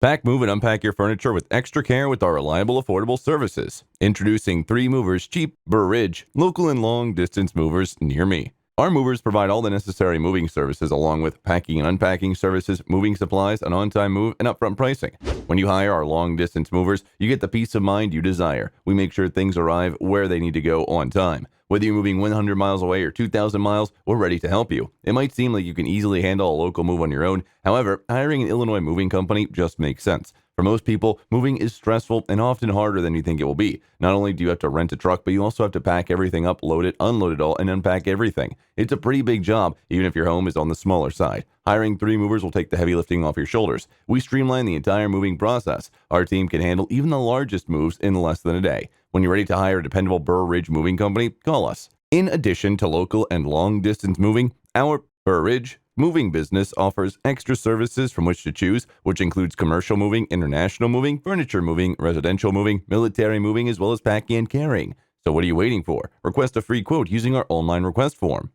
Pack, move, and unpack your furniture with extra care with our reliable, affordable services. Introducing 3 Movers Cheap, Burr Ridge, local and long-distance movers near me. Our movers provide all the necessary moving services along with packing and unpacking services, moving supplies, an on-time move, and upfront pricing. When you hire our long-distance movers, you get the peace of mind you desire. We make sure things arrive where they need to go on time. Whether you're moving 100 miles away or 2,000 miles, we're ready to help you. It might seem like you can easily handle a local move on your own. However, hiring an Illinois moving company just makes sense. For most people, moving is stressful and often harder than you think it will be. Not only do you have to rent a truck, but you also have to pack everything up, load it, unload it all, and unpack everything. It's a pretty big job, even if your home is on the smaller side. Hiring 3 movers will take the heavy lifting off your shoulders. We streamline the entire moving process. Our team can handle even the largest moves in less than a day. When you're ready to hire a dependable Burr Ridge moving company, call us. In addition to local and long-distance moving, our Burr Ridge moving business offers extra services from which to choose, which includes commercial moving, international moving, furniture moving, residential moving, military moving, as well as packing and carrying. So what are you waiting for? Request a free quote using our online request form.